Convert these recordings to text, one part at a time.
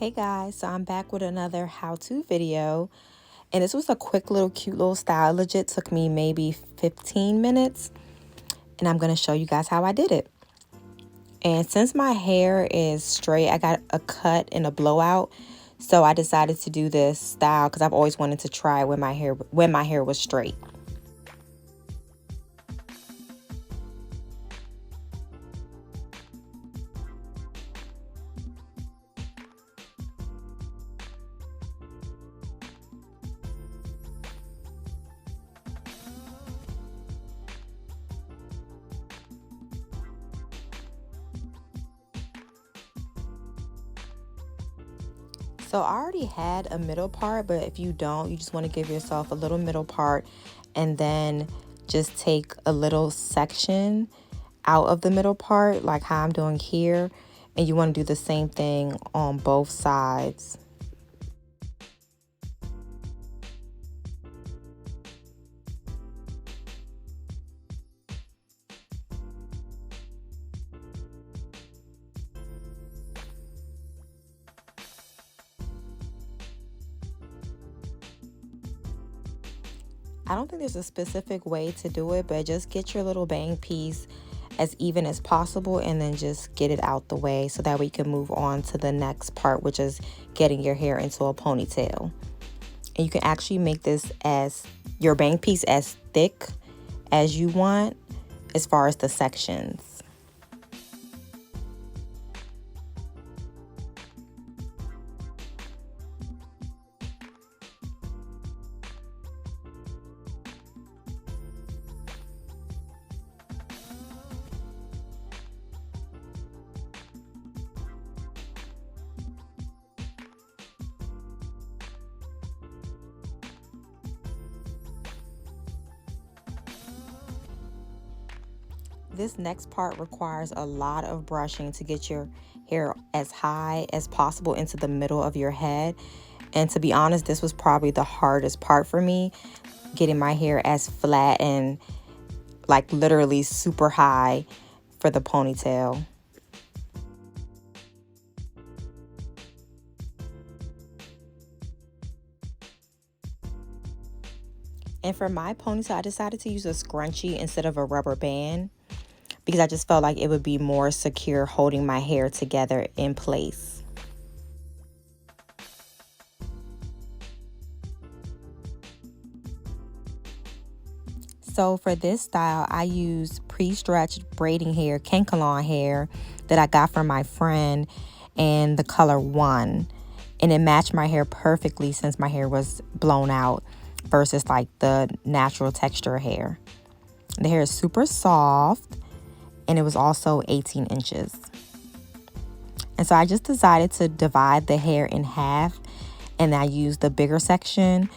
Hey guys, so I'm back with another how-to video, and this was a quick little cute little style. Legit took me maybe 15 minutes, and I'm going to show you guys how I did it. And since my hair is straight, I got a cut and a blowout, so I decided to do this style because I've always wanted to try it when my hair was straight. So I already had a middle part, but if you don't, you just want to give yourself a little middle part and then just take a little section out of the middle part, like how I'm doing here, and you want to do the same thing on both sides. I don't think there's a specific way to do it, but just get your little bang piece as even as possible and then just get it out the way so that we can move on to the next part, which is getting your hair into a ponytail. And you can actually make this as your bang piece as thick as you want as far as the sections. This next part requires a lot of brushing to get your hair as high as possible into the middle of your head. And to be honest, this was probably the hardest part for me, getting my hair as flat and like literally super high for the ponytail. And for my ponytail, I decided to use a scrunchie instead of a rubber band because I just felt like it would be more secure holding my hair together in place. So for this style, I use pre-stretched braiding hair, cankalon hair that I got from my friend in the color 1. And it matched my hair perfectly since my hair was blown out versus like the natural texture hair. The hair is super soft and it was also 18 inches. And so I just decided to divide the hair in half and I used the bigger section.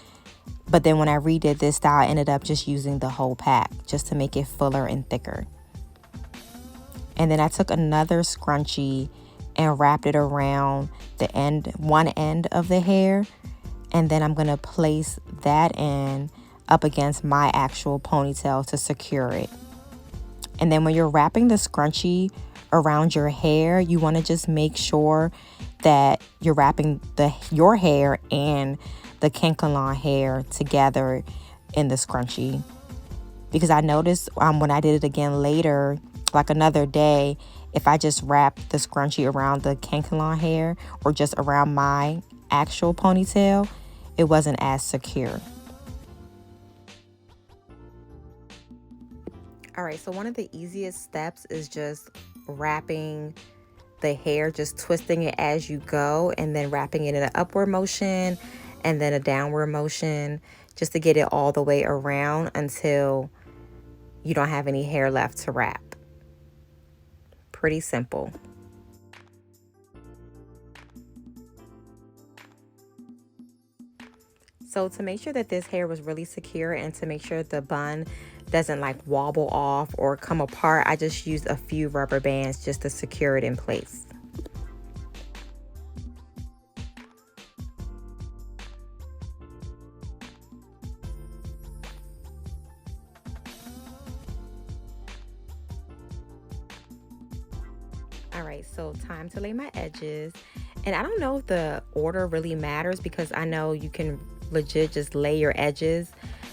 But then when I redid this style, I ended up just using the whole pack just to make it fuller and thicker. And then I took another scrunchie and wrapped it around the end, one end of the hair. And then I'm going to place that end up against my actual ponytail to secure it. And then when you're wrapping the scrunchie around your hair, you want to just make sure that you're wrapping your hair and the cankalon hair together in the scrunchie. Because I noticed when I did it again later, like another day, if I just wrapped the scrunchie around the cankalon hair or just around my actual ponytail, it wasn't as secure. All right, so one of the easiest steps is just wrapping the hair, just twisting it as you go and then wrapping it in an upward motion and then a downward motion just to get it all the way around until you don't have any hair left to wrap. Pretty simple. So to make sure that this hair was really secure and to make sure the bun doesn't like wobble off or come apart, I just used a few rubber bands just to secure it in place. All right, so time to lay my edges. And I don't know if the order really matters, because I know you can legit just lay your edges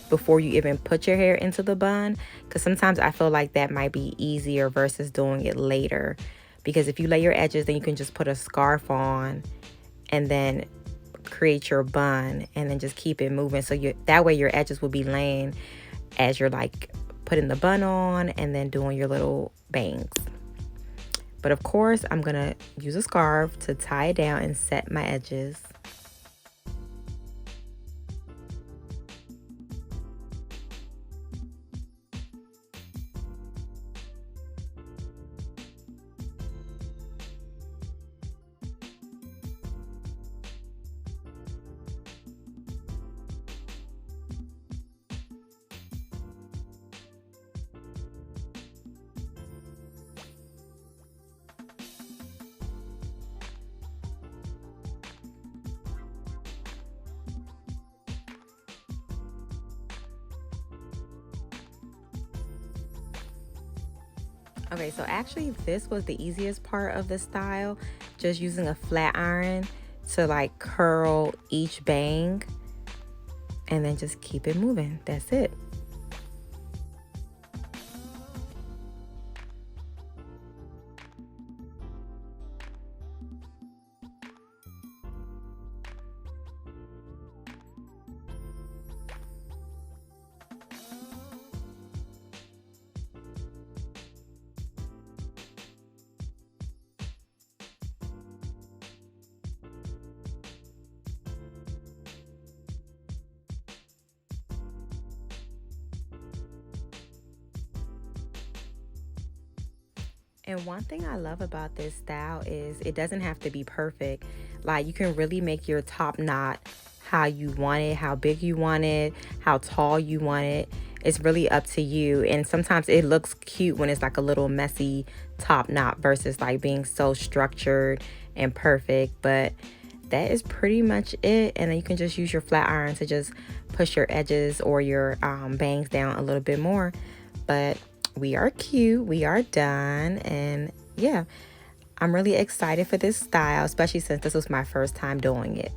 before you even put your hair into the bun, because sometimes I feel like that might be easier versus doing it later. Because if you lay your edges, then you can just put a scarf on and then create your bun and then just keep it moving. So that way your edges will be laying as you're like putting the bun on and then doing your little bangs. But of course, I'm gonna use a scarf to tie it down and set my edges. Okay, so actually this was the easiest part of the style, just using a flat iron to like curl each bang and then just keep it moving. That's it. And one thing I love about this style is it doesn't have to be perfect. Like, you can really make your top knot how you want it, how big you want it, how tall you want it. It's really up to you. And sometimes it looks cute when it's like a little messy top knot versus like being so structured and perfect. But that is pretty much it. And then you can just use your flat iron to just push your edges or your bangs down a little bit more. But we are cute, we are done, and yeah, I'm really excited for this style, especially since this was my first time doing it.